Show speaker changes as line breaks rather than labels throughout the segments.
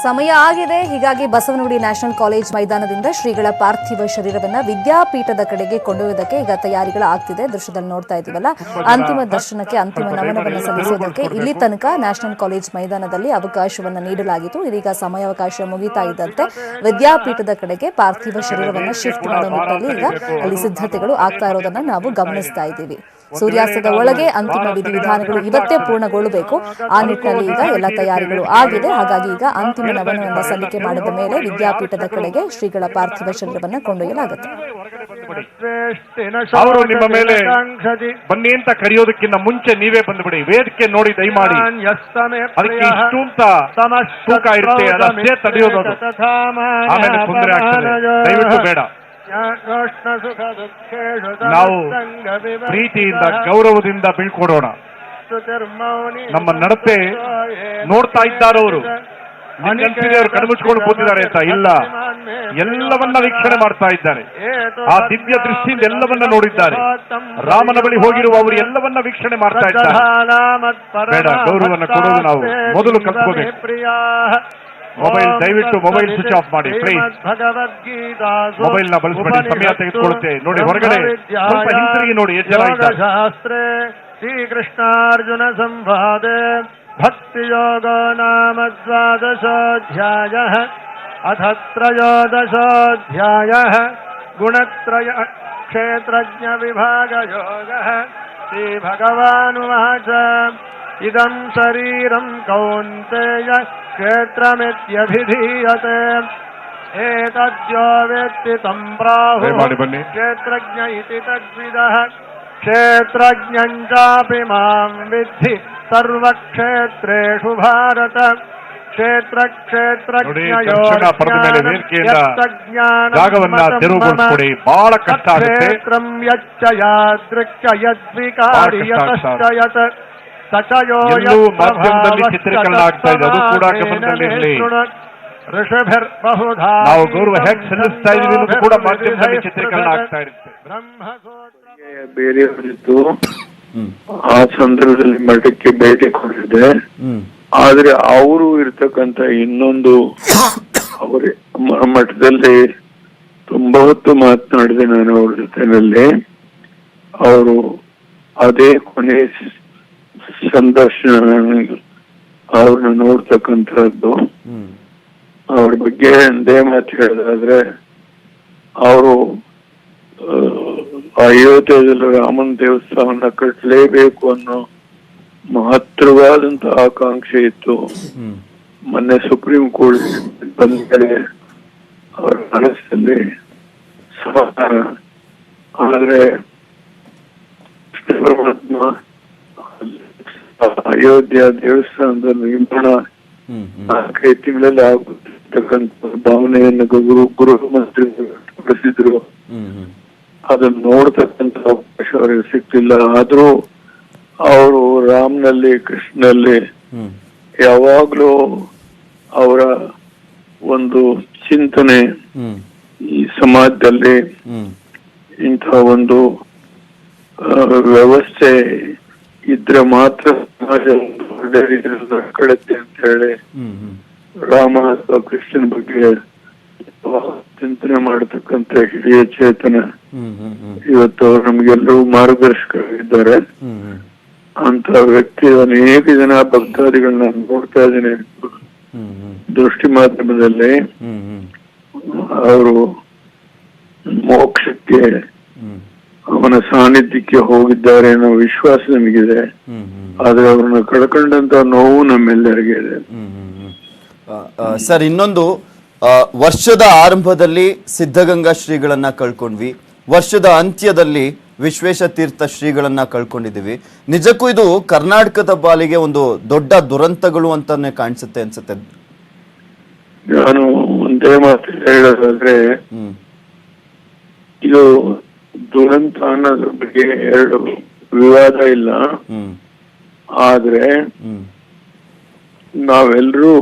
ಸಮಯ ಆಗಿದೆ. ಹೀಗಾಗಿ ಬಸವನಗುಡಿ ನ್ಯಾಷನಲ್ ಕಾಲೇಜ್ ಮೈದಾನದಿಂದ ಶ್ರೀಗಳ ಪಾರ್ಥಿವ ಶರೀರವನ್ನ ವಿದ್ಯಾಪೀಠದ ಕಡೆಗೆ ಕೊಂಡೊಯ್ಯೋದಕ್ಕೆ ಈಗ ತಯಾರಿಗಳು ಆಗ್ತಿದೆ. ದೃಶ್ಯದಲ್ಲಿ ನೋಡ್ತಾ ಇದ್ದೀವಲ್ಲ, ಅಂತಿಮ ದರ್ಶನಕ್ಕೆ ಅಂತಿಮ ನಮನವನ್ನು ಸಲ್ಲಿಸೋದಕ್ಕೆ ಇಲ್ಲಿ ತನಕ ನ್ಯಾಷನಲ್ ಕಾಲೇಜ್ ಮೈದಾನದಲ್ಲಿ ಅವಕಾಶವನ್ನ ನೀಡಲಾಗಿತ್ತು. ಇದೀಗ ಸಮಯಾವಕಾಶ ಮುಗಿತಾ ಇದ್ದಂತೆ ವಿದ್ಯಾಪೀಠದ ಕಡೆಗೆ ಪಾರ್ಥಿವ ಶರೀರವನ್ನ ಶಿಫ್ಟ್ ಮಾಡೋ ನಿಟ್ಟಿನಲ್ಲಿ ಈಗ ಅಲ್ಲಿ ಸಿದ್ಧತೆಗಳು ಆಗ್ತಾ ಇರೋದನ್ನ ನಾವು ಗಮನಿಸ್ತಾ ಇದ್ದೀವಿ. ಸೂರ್ಯಾಸ್ತದ ಒಳಗೆ ಅಂತಿಮ ವಿಧಿವಿಧಾನಗಳು ಇವತ್ತೇ ಪೂರ್ಣಗೊಳ್ಳಬೇಕು. ಆ ನಿಟ್ಟಿನಲ್ಲಿ ಈಗ ಎಲ್ಲ ತಯಾರಿಗಳು ಆಗಿದೆ. ಹಾಗಾಗಿ ಈಗ ಅಂತಿಮ ನಮನವನ್ನು ಸಲ್ಲಿಕೆ ಮಾಡಿದ ಮೇಲೆ ವಿದ್ಯಾಪೀಠದ ಕಡೆಗೆ ಶ್ರೀಗಳ ಪಾರ್ಥಿವ ಶರೀರವನ್ನ ಕೊಂಡೊಯ್ಯಲಾಗುತ್ತೆ.
ಅವರು ನಿಮ್ಮ ಮೇಲೆ ಬನ್ನಿ ಅಂತ ಕರೆಯೋದಕ್ಕಿಂತ ಮುಂಚೆ ನೀವೇ ಬಂದ್ಬಿಡಿ. ವೇದಿಕೆ ನೋಡಿ ದಯಮಾಡಿ. ಅದಕ್ಕೆ ಇಷ್ಟು ಅಂತ ತೂಕ ಇರುತ್ತೆ, ಅದಷ್ಟೇ ತಡೆಯೋದು. ಆಮೇಲೆ ತೊಂದರೆ ಆಗ್ತದೆ. ದಯವಿಟ್ಟು ಬೇಡ. ನಾವು ಪ್ರೀತಿಯಿಂದ ಗೌರವದಿಂದ ಬೀಳ್ಕೊಡೋಣ. ನಮ್ಮ ನಡತೆ ನೋಡ್ತಾ ಇದ್ದಾರವರು. ಅವರು ಕಣ್ಮುಚ್ಕೊಂಡು ಕೂತಿದ್ದಾರೆ ಅಂತ ಇಲ್ಲ, ಎಲ್ಲವನ್ನ ವೀಕ್ಷಣೆ ಮಾಡ್ತಾ ಇದ್ದಾರೆ. ಆ ದಿವ್ಯ ದೃಷ್ಟಿಯಿಂದ ಎಲ್ಲವನ್ನ ನೋಡಿದ್ದಾರೆ. ರಾಮನ ಬಳಿ ಹೋಗಿರುವ ಅವರು ಎಲ್ಲವನ್ನ ವೀಕ್ಷಣೆ ಮಾಡ್ತಾ ಇದ್ದಾರೆ. ಬೇಡ, ಗೌರವವನ್ನು ಕೊಡೋದು ನಾವು ಮೊದಲು ಕಲ್ತ್ಕೋಬೇಕು. ಮೊಬೈಲ್ ದಯವಿಟ್ಟು ಮೊಬೈಲ್ ಸ್ವಿಚ್ ಆಫ್ ಮಾಡಿ ಪ್ಲೀಸ್. ಮೊಬೈಲ್ ನ ಬಳಸಬೇಡಿ, ಸಮಯ ತೆಗೆದುಕೊಳ್ಳುತ್ತೆ. ನೋಡಿ ಹೊರಗಡೆ ಸ್ವಲ್ಪ ಹಿಂತಿರುಗಿ ನೋಡಿ ಎಷ್ಟು ಜನ ಇದ್ದಾರೆ.
ಶಾಸ್ತ್ರೇ ಶ್ರೀಕೃಷ್ಣಾರ್ಜುನ ಸಂವಾದೆ ಭಕ್ತಿ ಯೋಗ ನಾಮ ದ್ವಾದಶೋಧ್ಯಾಯಃ ಅಥ ತ್ರಯೋದಶೋಧ್ಯಾಯಃ ಗುಣತ್ರಯ ಕ್ಷೇತ್ರಜ್ಞ ವಿಭಾಗ ಯೋಗಃ ಶ್ರೀ ಭಗವಾನುವಾಚ ಇದಂ ಶರೀರಂ ಕೌಂತೆಯ ಕ್ಷೇತ್ರಮಿತ್ಯಭಿಧೀಯತೆ ಏತದ್ಯೋ ವೇತ್ತಿ तं ಪ್ರಾಹುಃ ಕ್ಷೇತ್ರಜ್ಞ ಇತಿ ತದ್ವಿದಃ ಕ್ಷೇತ್ರಜ್ಞಂ ಚಾಪಿ ಮಾಂ ವಿದ್ಧಿ ಸರ್ವಕ್ಷೇತ್ರೇಷು ಭಾರತ ಕ್ಷೇತ್ರ
ಜಾಗವನ್ನ ತೆರವುಗೊಳಿಸಿಕೊಡಿ. ಬಹಳ ಕಷ್ಟ ಆಗುತ್ತೆ.
ಕ್ಷೇತ್ರಂ ಯಚ್ಚ ಯಾದೃಚ್ಛ ಯದ್ವಿಕಾರಿ ಯತಶ್ಚಯತ್
ಎಲ್ಲೂ ಮಾಧ್ಯಮದಲ್ಲಿ ಚಿತ್ರೀಕರಣ ಆಗ್ತಾ ಇದೆ, ಅದು ಕೂಡ ಗಮನದಲ್ಲಿರಲಿ. ನಾವು ಗೌರವ ಹೇಗೆ ಸಲ್ಲಿಸ್ತಾ ಇದೀವಿ ಅನ್ನೋದು ಕೂಡ ಮಾಧ್ಯಮದಲ್ಲಿ ಚಿತ್ರೀಕರಣ ಆಗ್ತಾ ಇರುತ್ತೆ.
ಬೇರೆಯವರಿದ್ದು ಆ ಸಂದರ್ಭದಲ್ಲಿ ಮಠಕ್ಕೆ ಭೇಟಿ ಕೊಟ್ಟಿದೆ. ಆದ್ರೆ ಅವರು ಇರ್ತಕ್ಕಂತ ಇನ್ನೊಂದು ಅವರೇ ಮಠದಲ್ಲಿ ತುಂಬಾ ಹೊತ್ತು ಮಾತನಾಡಿದೆ ನಾನು ಅವ್ರ ಜೊತೆನಲ್ಲಿ. ಅವರು ಅದೇ ಕೊನೆ ಸಂದರ್ಶನ ಅವ್ರನ್ನ ನೋಡ್ತಕ್ಕಂಥದ್ದು. ಅವ್ರ ಬಗ್ಗೆ ಒಂದೇ ಮಾತು ಹೇಳೋದಾದ್ರೆ, ಅವರು ಅಯೋಧ್ಯೆಯಲ್ಲಿ ರಾಮನ ದೇವಸ್ಥಾನ ಕಟ್ಟಲೇಬೇಕು ಅನ್ನೋ ಮಹತ್ತರವಾದಂತಹ ಆಕಾಂಕ್ಷೆ ಇತ್ತು. ಮೊನ್ನೆ ಸುಪ್ರೀಂ ಕೋರ್ಟ್ ಬಂದ ಮೇಲೆ ಅವರ ಮನಸ್ಸಲ್ಲಿ ಸಮಾಧಾನ. ಆದ್ರೆ ಪರಮಾತ್ಮ ಅಯೋಧ್ಯ ದೇವಸ್ಥಾನದ ನಿರ್ಮಾಣ 4-5 ತಿಂಗಳಲ್ಲಿ ಆಗಿರ್ತಕ್ಕಂಥ ಭಾವನೆಯನ್ನು ಗೃಹ ಮಂತ್ರಿ ವ್ಯಕ್ತಪಡಿಸಿದ್ರು. ಅದನ್ನ ನೋಡ್ತಕ್ಕಂಥ ಅವಕಾಶ ಅವರಿಗೆ ಸಿಕ್ತಿಲ್ಲ. ಆದ್ರೂ ಅವರು ರಾಮನಲ್ಲಿ ಕೃಷ್ಣನಲ್ಲಿ ಯಾವಾಗ್ಲೂ ಅವರ ಒಂದು ಚಿಂತನೆ ಈ ಸಮಾಜದಲ್ಲಿ ಇಂಥ ಒಂದು ವ್ಯವಸ್ಥೆ ಇದ್ರೆ ಮಾತ್ರ ಸಮಾಜ ಒಳ್ಳೆ ರೀತಿಯಲ್ಲಿ ನಡ್ಕೊಳ್ಳುತ್ತೆ ಅಂತ ಹೇಳಿ ರಾಮ ಅಥವಾ ಕೃಷ್ಣನ ಬಗ್ಗೆ ಚಿಂತನೆ ಮಾಡತಕ್ಕಂತ ಹಿರಿಯ ಚೇತನ ಇವತ್ತು ಅವರು ನಮ್ಗೆಲ್ಲರೂ ಮಾರ್ಗದರ್ಶಕರಿದ್ದಾರೆ. ಅಂತ ವ್ಯಕ್ತಿ ಅನೇಕ ಜನ ಭಕ್ತಾದಿಗಳನ್ನ ನೋಡ್ತಾ ಇದ್ದೇನೆ ದೃಷ್ಟಿ ಮಾಧ್ಯಮದಲ್ಲಿ. ಅವರು ಮೋಕ್ಷಕ್ಕೆ ಅವನ ಸಾನ್ನಿಧ್ಯಕ್ಕೆ ಹೋಗಿದ್ದಾರೆ ಅನ್ನೋ ವಿಶ್ವಾಸ ನಮಗಿದೆ. ಆದ್ರೆ ಅವ್ರನ್ನ ಕಳ್ಕೊಂಡಂತ ನೋವು ನಮ್ಮೆಲ್ಲರಿಗೆ ಇದೆ.
ಸರ್, ಇನ್ನೊಂದು ವರ್ಷದ ಆರಂಭದಲ್ಲಿ ಸಿದ್ಧಗಂಗಾ ಶ್ರೀಗಳನ್ನ ಕಳ್ಕೊಂಡ್ವಿ, ವರ್ಷದ ಅಂತ್ಯದಲ್ಲಿ ವಿಶ್ವೇಶ ತೀರ್ಥ ಶ್ರೀಗಳನ್ನ ಕಳ್ಕೊಂಡಿದ್ದೀವಿ. ನಿಜಕ್ಕೂ ಇದು ಕರ್ನಾಟಕದ ಪಾಲಿಗೆ ಒಂದು ದೊಡ್ಡ ದುರಂತಗಳು ಅಂತಾನೆ ಕಾಣಿಸುತ್ತೆ ಅನ್ಸುತ್ತೆ.
ನಾನು ಒಂದೇ ಮಾತು ಹೇಳೋದಾದ್ರೆ, ಇದು ದುರಂತ ಅನ್ನೋದ್ರ ಬಗ್ಗೆ ಎರಡು ವಿವಾದ ಇಲ್ಲ. ಆದ್ರೆ ನಾವೆಲ್ಲರೂ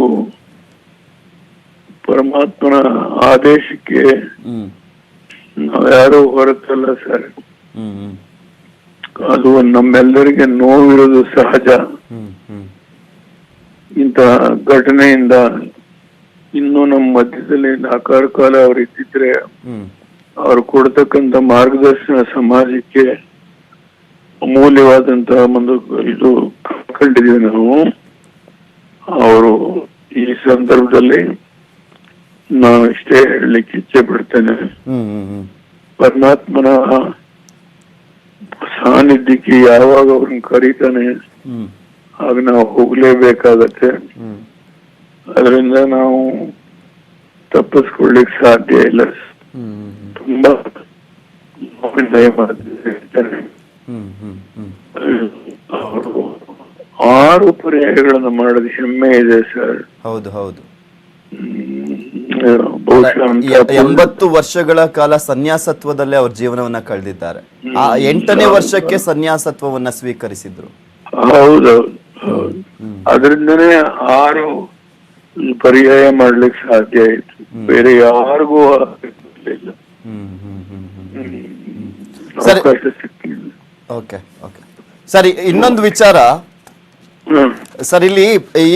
ಪರಮಾತ್ಮನ ಆದೇಶಕ್ಕೆ ನಾವ್ಯಾರು ಹೊರತಲ್ಲ ಸರ್. ಅದು ನಮ್ಮೆಲ್ಲರಿಗೆ ನೋವಿರೋದು ಸಹಜ. ಇಂತಹ ಘಟನೆಯಿಂದ ಇನ್ನು ನಮ್ಮ ಮಧ್ಯದಲ್ಲಿ 4 ಕಾಲ ಅವ್ರು ಇದ್ದಿದ್ರೆ
ಹ್ಮ್
ಅವ್ರು ಕೊಡ್ತಕ್ಕಂತ ಮಾರ್ಗದರ್ಶನ ಸಮಾಜಕ್ಕೆ ಅಮೂಲ್ಯವಾದಂತಹ ಒಂದು ಇದು ಕಂಡಿದೀವಿ ನಾವು. ಅವರು ಈ ಸಂದರ್ಭದಲ್ಲಿ ನಾನು ಇಷ್ಟೇ ಹೇಳಲಿಕ್ಕೆ ಇಚ್ಛೆ ಪಡ್ತೇನೆ,
ಹ್ಮ್ ಹ್ಮ್ ಹ್ಮ್
ಪರಮಾತ್ಮನ ಸಾನ್ನಿಧ್ಯಕ್ಕೆ ಯಾವಾಗ ಅವ್ರನ್ನ ಕರೀತಾನೆ
ಹ್ಮ್
ಆಗ ನಾವು ಹೋಗ್ಲೇಬೇಕಾಗತ್ತೆ.
ಹ್ಮ್
ಅದರಿಂದ ನಾವು ತಪ್ಪಿಸ್ಕೊಳ್ಳಿಕ್ ಸಾಧ್ಯ ಇಲ್ಲ.
ಹ್ಮ್
ತುಂಬಾ ದಯ ಮಾಡ್ತಿದ್ದೇನೆ.
ಹ್ಮ್ ಹ್ಮ್ ಹ್ಮ್
ಅವರು 6 ಪರ್ಯಾಯಗಳನ್ನು ಮಾಡೋದು ಹೆಮ್ಮೆ ಇದೆ ಸರ್.
ಹೌದು ಹೌದು.
ಬಹುಶಃ ಅಂತ
80 ವರ್ಷಗಳ ಕಾಲ ಸನ್ಯಾಸತ್ವದಲ್ಲೇ ಅವ್ರ ಜೀವನವನ್ನ ಕಳೆದಿದ್ದಾರೆ. ಆ 8ನೇ ವರ್ಷಕ್ಕೆ ಸನ್ಯಾಸತ್ವವನ್ನ ಸ್ವೀಕರಿಸಿದ್ರು.
ಹೌದೌದು ಹೌದು. ಅದರಿಂದನೇ 6 ಪರ್ಯಾಯ ಮಾಡ್ಲಿಕ್ಕೆ ಸಾಧ್ಯ ಆಯ್ತು. ಬೇರೆ ಯಾರಿಗೂ ಆಗ್ಲಿಲ್ಲ.
ಹ್ಮ್ ಹ್ಮ್ ಹ್ಮ್ ಹ್ಮ್ ಸರಿ.
ಅವಕಾಶ ಸಿಕ್ಕಿಲ್ಲ.
ಓಕೆ ಓಕೆ ಸರಿ, ಇನ್ನೊಂದು ವಿಚಾರ ಸರ್, ಇಲ್ಲಿ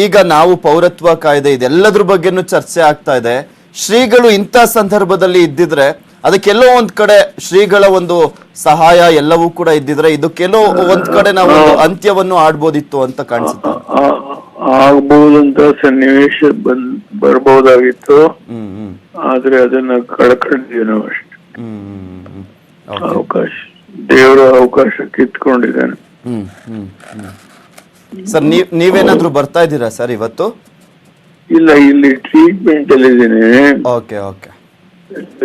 ಈಗ ನಾವು ಪೌರತ್ವ ಕಾಯ್ದೆ ಇದೆಲ್ಲದ್ರ ಬಗ್ಗೆನೂ ಚರ್ಚೆ ಆಗ್ತಾ ಇದೆ. ಶ್ರೀಗಳು ಇಂಥ ಸಂದರ್ಭದಲ್ಲಿ ಇದ್ದಿದ್ರೆ, ಅದಕ್ಕೆಲ್ಲೋ ಒಂದ್ ಕಡೆ ಶ್ರೀಗಳ ಒಂದು ಸಹಾಯ ಎಲ್ಲವೂ ಕೂಡ ಇದ್ದಿದ್ರೆ ಇದಕ್ಕೆಲ್ಲೋ ಒಂದ್ ಕಡೆ ನಾವು ಒಂದು ಅಂತ್ಯವನ್ನು ಆಡ್ಬೋದಿತ್ತು ಅಂತ ಕಾಣಿಸುತ್ತೆ.
ಆಗ್ಬಹುದಂತ ಸನ್ನಿವೇಶ ಬರ್ಬೋದಾಗಿತ್ತು.
ಹ್ಮ್ ಹ್ಮ್
ಆದ್ರೆ ಅದನ್ನ ಕಳ್ಕೊಂಡಿದ್ದೀವಿ ನಾವು ಅಷ್ಟೇ.
ಹ್ಮ್ ಹ್ಮ್
ಅವಕಾಶ ದೇವರ ಅವಕಾಶ ಕಿತ್ಕೊಂಡಿದ್ದಾನೆ.
ಹ್ಮ್ ಹ್ಮ್ ಹ್ಮ್ ಸರ್, ನೀವೇನಾದ್ರೂ ಬರ್ತಾ ಇದ್ದೀರಾ ಸರ್ ಇವತ್ತು?
ಇಲ್ಲ, ಇಲ್ಲಿ ಟ್ರೀಟ್ಮೆಂಟ್ ಅಲ್ಲಿ ಇದ್ದೀನಿ.
Okay okay.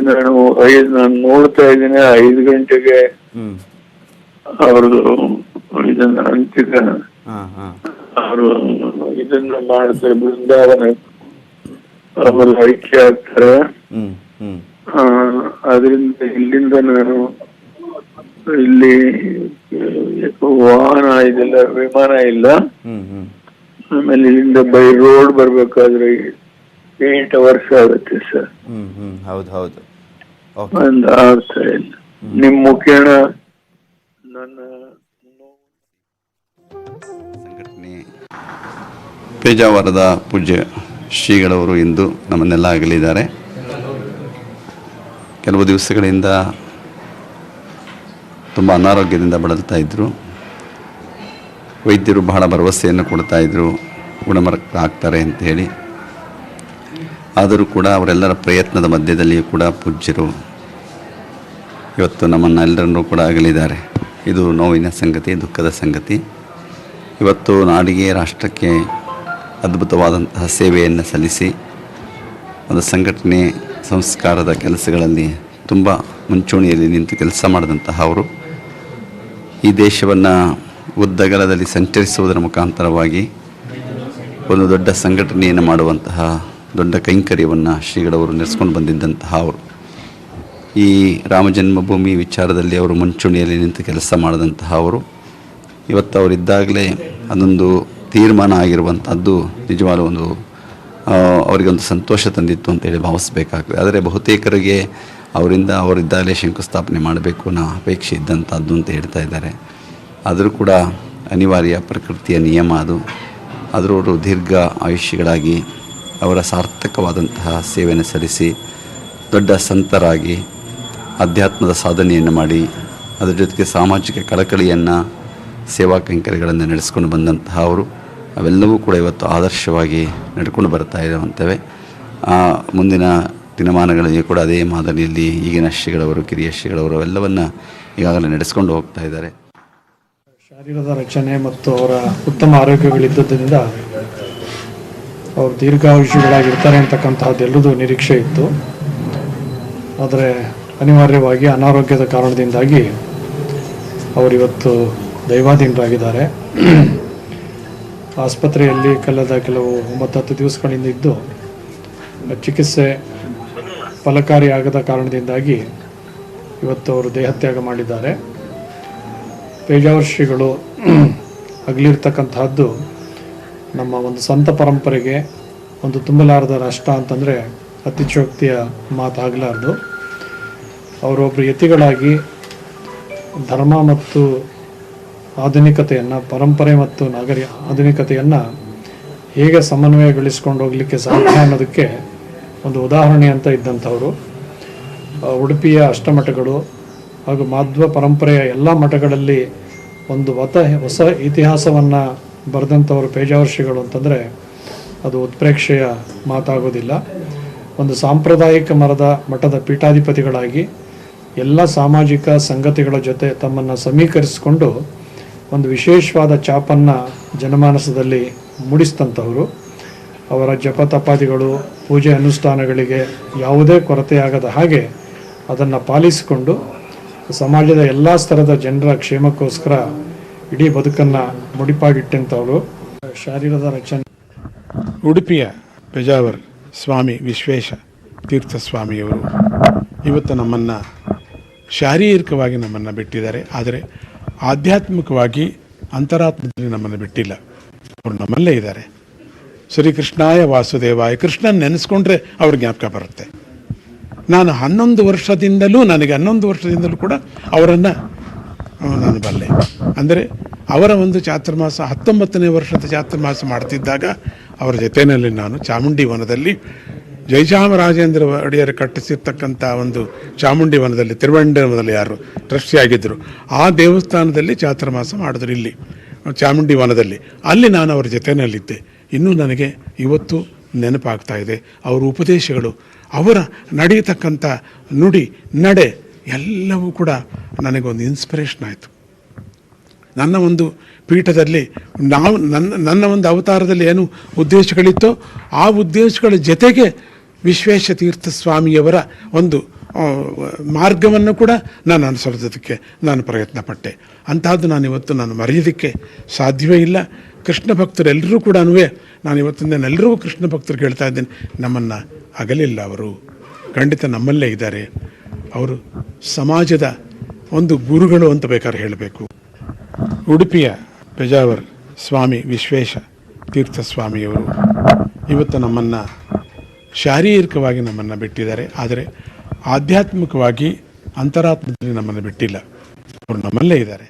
ನಾನು ನೋಡ್ತಾ ಇದ್ದೀನಿ 5 ಗಂಟೆಗೆ
ಹ್ಮ್
ಅವ್ರದ್ದು ಇದನ್ನ ಅಂತಿಕ
ಹಾ ಹಾ
ಅವರು ಇದನ್ನ ಮಾಡ್ತಾರೆ, ಬೃಂದಾವನ ಅವರು ಐಕ್ಯ ಆಗ್ತಾರೆ.
ಹ್ಮ್ ಹ್ಮ್
ಅದರಿಂದ ಇಲ್ಲಿಂದ ನಾನು ಇಲ್ಲಿ ವಾಹನ ಇದೆಲ್ಲ, ವಿಮಾನ ಇಲ್ಲ.
ಹ್ಮ್ ಹ್ಮ್
ಆಮೇಲೆ ಇಲ್ಲಿಂದ ಬೈ ರೋಡ್ ಬರ್ಬೇಕಾದ್ರೆ 8 ಅವರ್ಸ್ ಆಗುತ್ತೆ ಸರ್.
ಹ್ಮ್ ಹ್ಮ್ ಹೌದು ಹೌದು. ಓಕೆ.
ಒಂದು ಅರ್ಥ ಇಲ್ಲ. ನಿಮ್ ಮುಖೇನ ನನ್ನ
ಸಂಘಟನೆ ಪೇಜಾವರದ ಪೂಜ್ಯ ಶ್ರೀಗಳವರು ಇಂದು ನಮ್ಮನ್ನೆಲ್ಲ ಅಗಲಿದ್ದಾರೆ. ಕೆಲವು ದಿವಸಗಳಿಂದ ತುಂಬ ಅನಾರೋಗ್ಯದಿಂದ ಬಳಲ್ತಾ ಇದ್ದರು. ವೈದ್ಯರು ಬಹಳ ಭರವಸೆಯನ್ನು ಕೊಡ್ತಾ ಇದ್ದರು, ಗುಣಮುಖರಾಗ್ತಾರೆ ಅಂತ ಹೇಳಿ. ಆದರೂ ಕೂಡ ಅವರೆಲ್ಲರ ಪ್ರಯತ್ನದ ಮಧ್ಯದಲ್ಲಿಯೂ ಕೂಡ ಪೂಜ್ಯರು ಇವತ್ತು ನಮ್ಮನ್ನೆಲ್ಲರನ್ನೂ ಕೂಡ ಅಗಲಿದ್ದಾರೆ. ಇದು ನೋವಿನ ಸಂಗತಿ, ದುಃಖದ ಸಂಗತಿ. ಇವತ್ತು ನಾಡಿಗೆ, ರಾಷ್ಟ್ರಕ್ಕೆ ಅದ್ಭುತವಾದಂತಹ ಸೇವೆಯನ್ನು ಸಲ್ಲಿಸಿ ಒಂದು ಸಂಘಟನೆ ಸಂಸ್ಕಾರದ ಕೆಲಸಗಳಲ್ಲಿ ತುಂಬ ಮುಂಚೂಣಿಯಲ್ಲಿ ನಿಂತು ಕೆಲಸ ಮಾಡಿದಂತಹ ಅವರು ಈ ದೇಶವನ್ನು ಉದ್ದಗಲದಲ್ಲಿ ಸಂಚರಿಸುವುದರ ಮುಖಾಂತರವಾಗಿ ಒಂದು ದೊಡ್ಡ ಸಂಘಟನೆಯನ್ನು ಮಾಡುವಂತಹ ದೊಡ್ಡ ಕೈಂಕರ್ಯವನ್ನು ಶ್ರೀಗಳವರು ನಡೆಸ್ಕೊಂಡು ಬಂದಿದ್ದಂತಹ ಅವರು ಈ ರಾಮ ಜನ್ಮಭೂಮಿ ವಿಚಾರದಲ್ಲಿ ಅವರು ಮುಂಚೂಣಿಯಲ್ಲಿ ನಿಂತು ಕೆಲಸ ಮಾಡಿದಂತಹ ಅವರು ಇವತ್ತು ಅವರಿದ್ದಾಗಲೇ ಅದೊಂದು ತೀರ್ಮಾನ ಆಗಿರುವಂಥದ್ದು ನಿಜವಾದ ಒಂದು ಅವರಿಗೊಂದು ಸಂತೋಷ ತಂದಿತ್ತು ಅಂತೇಳಿ ಭಾವಿಸಬೇಕಾಗ್ತದೆ. ಆದರೆ ಬಹುತೇಕರಿಗೆ ಅವರಿದ್ದಾಗಲೇ ಶಂಕುಸ್ಥಾಪನೆ ಮಾಡಬೇಕು ಅನ್ನೋ ಅಪೇಕ್ಷೆ ಇದ್ದಂಥದ್ದು ಅಂತ ಹೇಳ್ತಾ ಇದ್ದಾರೆ. ಆದರೂ ಕೂಡ ಅನಿವಾರ್ಯ, ಪ್ರಕೃತಿಯ ನಿಯಮ ಅದು. ಅದರವರು ದೀರ್ಘ ಆಯುಷ್ಯಗಳಾಗಿ ಅವರ ಸಾರ್ಥಕವಾದಂತಹ ಸೇವೆಯನ್ನು ಸಲ್ಲಿಸಿ ದೊಡ್ಡ ಸಂತರಾಗಿ ಅಧ್ಯಾತ್ಮದ ಸಾಧನೆಯನ್ನು ಮಾಡಿ ಅದರ ಜೊತೆಗೆ ಸಾಮಾಜಿಕ ಕಳಕಳಿಯನ್ನು, ಸೇವಾ ಕೈಂಕರ್ಯಗಳನ್ನು ನಡೆಸ್ಕೊಂಡು ಬಂದಂತಹ ಅವರು ಅವೆಲ್ಲವೂ ಕೂಡ ಇವತ್ತು ಆದರ್ಶವಾಗಿ ನಡ್ಕೊಂಡು ಬರ್ತಾ ಇರುವಂಥವೆ. ಮುಂದಿನ ದಿನಮಾನಗಳಲ್ಲಿ ಕೂಡ ಅದೇ ಮಾದರಿಯಲ್ಲಿ ಈಗಿನ ಶ್ರೀಗಳವರು, ಕಿರಿಯ ಶ್ರೀಗಳವರು ಅವೆಲ್ಲವನ್ನು ಈಗಾಗಲೇ ನಡೆಸ್ಕೊಂಡು ಹೋಗ್ತಾ ಇದ್ದಾರೆ.
ಶರೀರದ ರಚನೆ ಮತ್ತು ಅವರ ಉತ್ತಮ ಆರೋಗ್ಯಗಳಿದ್ದರಿಂದ ಅವರು ದೀರ್ಘಾಯುಷಿಗಳಾಗಿರ್ತಾರೆ ಅಂತಕ್ಕಂತಹದ್ದೆಲ್ಲದೂ ನಿರೀಕ್ಷೆ ಇತ್ತು. ಆದರೆ ಅನಿವಾರ್ಯವಾಗಿ ಅನಾರೋಗ್ಯದ ಕಾರಣದಿಂದಾಗಿ ಅವರಿವತ್ತು ದೈವಾಧೀನರಾಗಿದ್ದಾರೆ. ಆಸ್ಪತ್ರೆಯಲ್ಲಿ ಕಳೆದ ಕೆಲವು 9-10 ದಿವಸಗಳಿಂದ ಇದ್ದು ಚಿಕಿತ್ಸೆ ಫಲಕಾರಿಯಾಗದ ಕಾರಣದಿಂದಾಗಿ ಇವತ್ತು ಅವರು ದೇಹತ್ಯಾಗ ಮಾಡಿದ್ದಾರೆ. ಪೇಜಾವರ ಶ್ರೀಗಳು ಅಗಲಿರ್ತಕ್ಕಂತಹದ್ದು ನಮ್ಮ ಒಂದು ಸಂತ ಪರಂಪರೆಗೆ ಒಂದು ತುಂಬಲಾರದ ರಾಷ್ಟ್ರ ಅಂತಂದರೆ ಅತಿಶಯೋಕ್ತಿಯ ಮಾತಾಗಲಾರ್ದು. ಅವರೊಬ್ಬರು ಯತಿಗಳಾಗಿ ಧರ್ಮ ಮತ್ತು ಆಧುನಿಕತೆಯನ್ನು, ಪರಂಪರೆ ಮತ್ತು ಆಧುನಿಕತೆಯನ್ನು ಹೇಗೆ ಸಮನ್ವಯಗೊಳಿಸ್ಕೊಂಡು ಹೋಗಲಿಕ್ಕೆ ಸಾಧ್ಯ ಅನ್ನೋದಕ್ಕೆ ಒಂದು ಉದಾಹರಣೆ ಅಂತ ಇದ್ದಂಥವರು. ಉಡುಪಿಯ ಅಷ್ಟಮಠಗಳು ಹಾಗೂ ಮಾಧ್ವ ಪರಂಪರೆಯ ಎಲ್ಲ ಮಠಗಳಲ್ಲಿ ಒಂದು ಹೊಸ ಇತಿಹಾಸವನ್ನು ಬರೆದಂಥವರು ಪೇಜಾವರ ಶ್ರೀಗಳು ಅಂತಂದರೆ ಅದು ಉತ್ಪ್ರೇಕ್ಷೆಯ ಮಾತಾಗೋದಿಲ್ಲ. ಒಂದು ಸಾಂಪ್ರದಾಯಿಕ ಮಠದ ಪೀಠಾಧಿಪತಿಗಳಾಗಿ ಎಲ್ಲ ಸಾಮಾಜಿಕ ಸಂಗತಿಗಳ ಜೊತೆ ತಮ್ಮನ್ನು ಸಮೀಕರಿಸಿಕೊಂಡು ಒಂದು ವಿಶೇಷವಾದ ಛಾಪನ್ನು ಜನಮಾನಸದಲ್ಲಿ ಮೂಡಿಸಿದಂಥವರು. ಅವರ ಜಪ ತಪಾದಿಗಳು ಪೂಜೆ ಅನುಷ್ಠಾನಗಳಿಗೆ ಯಾವುದೇ ಕೊರತೆಯಾಗದ ಹಾಗೆ ಅದನ್ನು ಪಾಲಿಸಿಕೊಂಡು ಸಮಾಜದ ಎಲ್ಲ ಸ್ತರದ ಜನರ ಕ್ಷೇಮಕ್ಕೋಸ್ಕರ ಇಡೀ ಬದುಕನ್ನು ಮುಡಿಪಾಗಿಟ್ಟಂಥವರು. ಶಾರೀರದ ರಚನೆ
ಉಡುಪಿಯ ಪೇಜಾವರ ಸ್ವಾಮಿ ವಿಶ್ವೇಶ ತೀರ್ಥ ಸ್ವಾಮಿಯವರು ಇವತ್ತು ನಮ್ಮನ್ನು ಶಾರೀರಿಕವಾಗಿ ನಮ್ಮನ್ನು ಬಿಟ್ಟಿದ್ದಾರೆ, ಆದರೆ ಆಧ್ಯಾತ್ಮಿಕವಾಗಿ ಅಂತರಾತ್ಮದಲ್ಲಿ ನಮ್ಮನ್ನು ಬಿಟ್ಟಿಲ್ಲ. ಅವರು ನಮ್ಮಲ್ಲೇ ಇದ್ದಾರೆ. ಶ್ರೀಕೃಷ್ಣಾಯ ವಾಸುದೇವಾಯ, ಕೃಷ್ಣನ್ ನೆನೆಸ್ಕೊಂಡ್ರೆ ಅವ್ರ ಜ್ಞಾಪಕ ಬರುತ್ತೆ. ನಾನು 11 ವರ್ಷದಿಂದಲೂ ಕೂಡ ಅವರನ್ನು ನಾನು ಬಲ್ಲೆ. ಅಂದರೆ ಅವರ ಒಂದು ಚಾತುರ್ಮಾಸ 19ನೇ ವರ್ಷದ ಚಾತುರ್ಮಾಸ ಮಾಡ್ತಿದ್ದಾಗ ಅವರ ಜೊತೆಯಲ್ಲಿ ನಾನು ಚಾಮುಂಡಿ ವನದಲ್ಲಿ ಜಯಚಾಮರಾಜೇಂದ್ರ ಒಡೆಯರು ಕಟ್ಟಿಸಿರ್ತಕ್ಕಂಥ ಒಂದು ಚಾಮುಂಡಿ ವನದಲ್ಲಿ ತಿರುವನಂತಪುರದಲ್ಲಿ ಯಾರು ಟ್ರಸ್ಟಿ ಆಗಿದ್ದರು ಆ ದೇವಸ್ಥಾನದಲ್ಲಿ ಚಾತುರ್ಮಾಸ ಮಾಡಿದ್ರು, ಇಲ್ಲಿ ಚಾಮುಂಡಿ ವನದಲ್ಲಿ. ಅಲ್ಲಿ ನಾನು ಅವರ ಜೊತೆಯಲ್ಲಿದ್ದೆ. ಇನ್ನೂ ನನಗೆ ಇವತ್ತು ನೆನಪಾಗ್ತಾ ಇದೆ ಅವರ ಉಪದೇಶಗಳು, ಅವರ ನಡೆಯತಕ್ಕಂಥ ನುಡಿ ನಡೆ ಎಲ್ಲವೂ ಕೂಡ ನನಗೊಂದು ಇನ್ಸ್ಪಿರೇಷನ್ ಆಯಿತು. ನನ್ನ ಒಂದು ಪೀಠದಲ್ಲಿ ನನ್ನ ಒಂದು ಅವತಾರದಲ್ಲಿ ಏನು ಉದ್ದೇಶಗಳಿತ್ತೋ ಆ ಉದ್ದೇಶಗಳ ಜೊತೆಗೆ ವಿಶ್ವೇಶ ತೀರ್ಥ ಸ್ವಾಮಿಯವರ ಒಂದು ಮಾರ್ಗವನ್ನು ಕೂಡ ನಾನು ಅನುಸರಿಸೋದಕ್ಕೆ ನಾನು ಪ್ರಯತ್ನ ಪಟ್ಟೆ. ಅಂತಹದ್ದು ನಾನು ಮರೆಯೋದಕ್ಕೆ ಸಾಧ್ಯವೇ ಇಲ್ಲ. ಕೃಷ್ಣ ಭಕ್ತರೆಲ್ಲರೂ ಕೂಡ ನಾನು ಇವತ್ತಿಂದ ಎಲ್ಲರಿಗೂ ಕೃಷ್ಣ ಭಕ್ತರು ಹೇಳ್ತಾ ಇದ್ದೇನೆ, ನಮ್ಮನ್ನು ಅಗಲಿಲ್ಲ. ಅವರು ಖಂಡಿತ ನಮ್ಮಲ್ಲೇ ಇದ್ದಾರೆ. ಅವರು ಸಮಾಜದ ಒಂದು ಗುರುಗಳು ಅಂತ ಬೇಕಾದ್ರೆ ಹೇಳಬೇಕು. ಉಡುಪಿಯ ಪೇಜಾವರ ಸ್ವಾಮಿ ವಿಶ್ವೇಶ ತೀರ್ಥ ಸ್ವಾಮಿಯವರು ಇವತ್ತು ನಮ್ಮನ್ನು ಶಾರೀರಿಕವಾಗಿ ನಮ್ಮನ್ನು ಬಿಟ್ಟಿದ್ದಾರೆ, ಆದರೆ ಆಧ್ಯಾತ್ಮಿಕವಾಗಿ ಅಂತರಾತ್ಮದಲ್ಲಿ ನಮ್ಮನ್ನು ಬಿಟ್ಟಿಲ್ಲ. ಅವರು ನಮ್ಮಲ್ಲೇ ಇದ್ದಾರೆ.